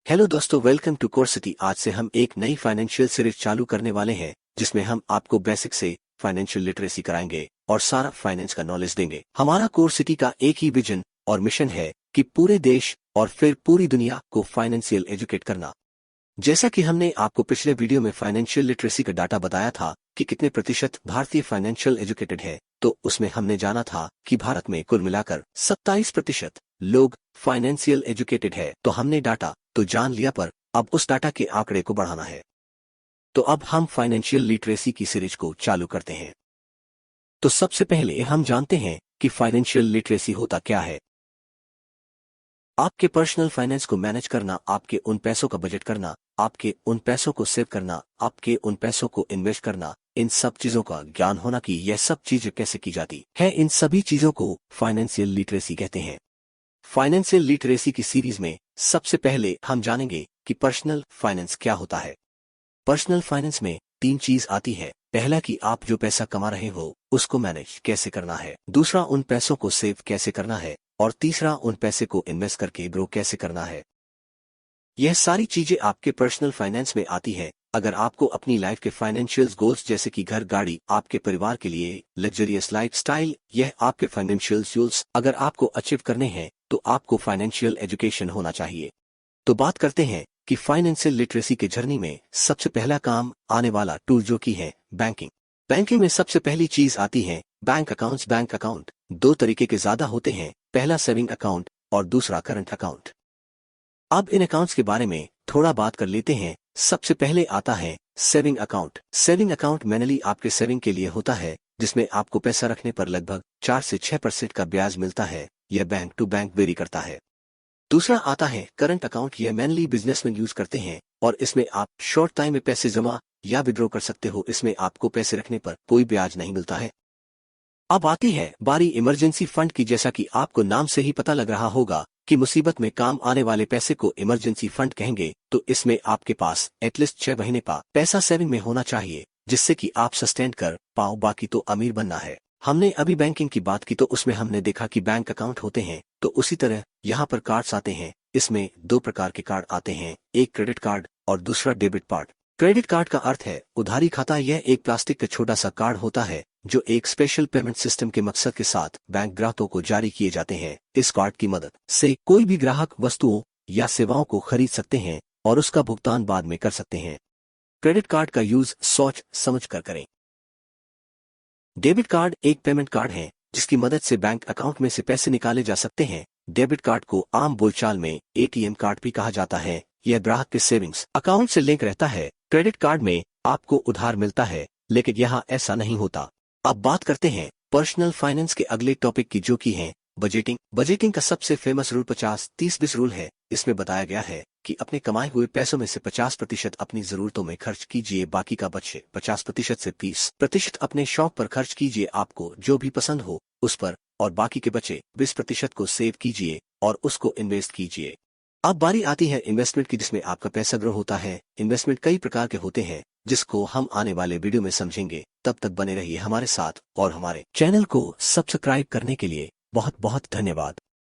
Hello दोस्तों, welcome to core city. आज से हम एक नई फाइनेंशियल सीरीज चालू करने वाले हैं जिसमें हम आपको बेसिक से फाइनेंशियल लिटरेसी कराएंगे और सारा फाइनेंस का नॉलेज देंगे। हमारा कोर सिटी का एक ही विजन और मिशन है कि पूरे देश और फिर पूरी दुनिया को फाइनेंशियल एजुकेट करना। जैसा कि हमने आपको पिछले वीडियो में फाइनेंशियल लिटरेसी का डाटा बताया था कि कितने प्रतिशत भारतीय फाइनेंशियल एजुकेटेड है, तो उसमें हमने जाना था कि भारत में कुल मिलाकर 27% लोग फाइनेंशियल एजुकेटेड है। तो हमने डाटा तो जान लिया, पर अब उस डाटा के आंकड़े को बढ़ाना है। तो अब हम फाइनेंशियल लिटरेसी की सीरीज को चालू करते हैं। तो सबसे पहले हम जानते हैं कि फाइनेंशियल लिटरेसी होता क्या है। आपके पर्सनल फाइनेंस को मैनेज करना, आपके उन पैसों का बजट करना, आपके उन पैसों को सेव करना, आपके उन पैसों को इन्वेस्ट करना, इन सब चीजों का ज्ञान होना कि यह सब चीजें कैसे की जाती है, इन सभी चीजों को फाइनेंशियल लिटरेसी कहते हैं। फाइनेंशियल लिटरेसी की सीरीज में सबसे पहले हम जानेंगे कि पर्सनल फाइनेंस क्या होता है। पर्सनल फाइनेंस में तीन चीज आती है। पहला कि आप जो पैसा कमा रहे हो उसको मैनेज कैसे करना है, दूसरा उन पैसों को सेव कैसे करना है, और तीसरा उन पैसे को इन्वेस्ट करके ग्रो कैसे करना है। यह सारी चीजें आपके पर्सनल फाइनेंस में आती है। अगर आपको अपनी लाइफ के फाइनेंशियल गोल्स जैसे कि घर, गाड़ी, आपके परिवार के लिए लग्जरियस लाइफस्टाइल, यह आपके फाइनेंशियल गोल्स अगर आपको अचीव करने हैं तो आपको फाइनेंशियल एजुकेशन होना चाहिए। तो बात करते हैं कि फाइनेंशियल लिटरेसी के जर्नी में सबसे पहला काम आने वाला टूल जो कि है बैंकिंग। बैंकिंग में सबसे पहली चीज आती है बैंक अकाउंट्स। बैंक अकाउंट दो तरीके के ज्यादा होते हैं, पहला सेविंग अकाउंट और दूसरा करंट अकाउंट। अब इन अकाउंट्स के बारे में थोड़ा बात कर लेते हैं। सबसे पहले आता है saving account. Saving account mainly आपके सेविंग के लिए होता है, जिसमें आपको पैसा रखने पर लगभग 4 से 6% का ब्याज मिलता है। यह बैंक टू बैंक वेरी करता है। दूसरा आता है करंट अकाउंट। यह मेनली बिजनेसमैन यूज करते हैं और इसमें आप शॉर्ट टाइम में पैसे जमा या विड्रॉ कर सकते हो। इसमें आपको पैसे रखने पर कोई ब्याज नहीं मिलता है। अब आती है बारी इमरजेंसी फंड की। जैसा कि आपको नाम से ही पता लग रहा होगा कि मुसीबत में काम आने वाले पैसे को इमरजेंसी फंड कहेंगे। तो इसमें आपके पास एटलीस्ट 6 महीने का पैसा सेविंग में होना चाहिए, जिससे कि आप सस्टेन कर पाओ। बाकी तो अमीर बनना है। हमने अभी बैंकिंग की बात की तो उसमें हमने देखा कि बैंक अकाउंट होते हैं, तो उसी तरह यहाँ पर कार्ड्स आते हैं। इसमें दो प्रकार के कार्ड आते हैं, एक क्रेडिट कार्ड और दूसरा डेबिट कार्ड। क्रेडिट कार्ड का अर्थ है उधारी खाता। यह एक प्लास्टिक का छोटा सा कार्ड होता है जो एक स्पेशल पेमेंट सिस्टम के मकसद के साथ बैंक ग्राहकों को जारी किए जाते हैं। इस कार्ड की मदद से कोई भी ग्राहक वस्तुओं या सेवाओं को खरीद सकते हैं और उसका भुगतान बाद में कर सकते हैं। क्रेडिट कार्ड का यूज सोच समझ कर करें। डेबिट कार्ड एक पेमेंट कार्ड है जिसकी मदद से बैंक अकाउंट में से पैसे निकाले जा सकते हैं। डेबिट कार्ड को आम बोलचाल में एटीएम कार्ड भी कहा जाता है। यह ग्राहक के सेविंग्स अकाउंट से लिंक रहता है। क्रेडिट कार्ड में आपको उधार मिलता है, लेकिन यहाँ ऐसा नहीं होता। अब बात करते हैं पर्सनल फाइनेंस के अगले टॉपिक की, जो की है बजटिंग। बजटिंग का सबसे फेमस रूल 50-30-20 रूल है। इसमें बताया गया है कि अपने कमाए हुए पैसों में से 50% अपनी जरूरतों में खर्च कीजिए, बाकी का बचे 50% से 30% अपने शौक पर खर्च कीजिए, आपको जो भी पसंद हो उस पर, और बाकी के बचे 20% को सेव कीजिए और उसको इन्वेस्ट कीजिए। अब बारी आती है इन्वेस्टमेंट की, जिसमें आपका पैसा ग्रो होता है। इन्वेस्टमेंट कई प्रकार के होते हैं जिसको हम आने वाले वीडियो में समझेंगे। तब तक बने रहिए हमारे साथ और हमारे चैनल को सब्सक्राइब करने के लिए बहुत बहुत धन्यवाद।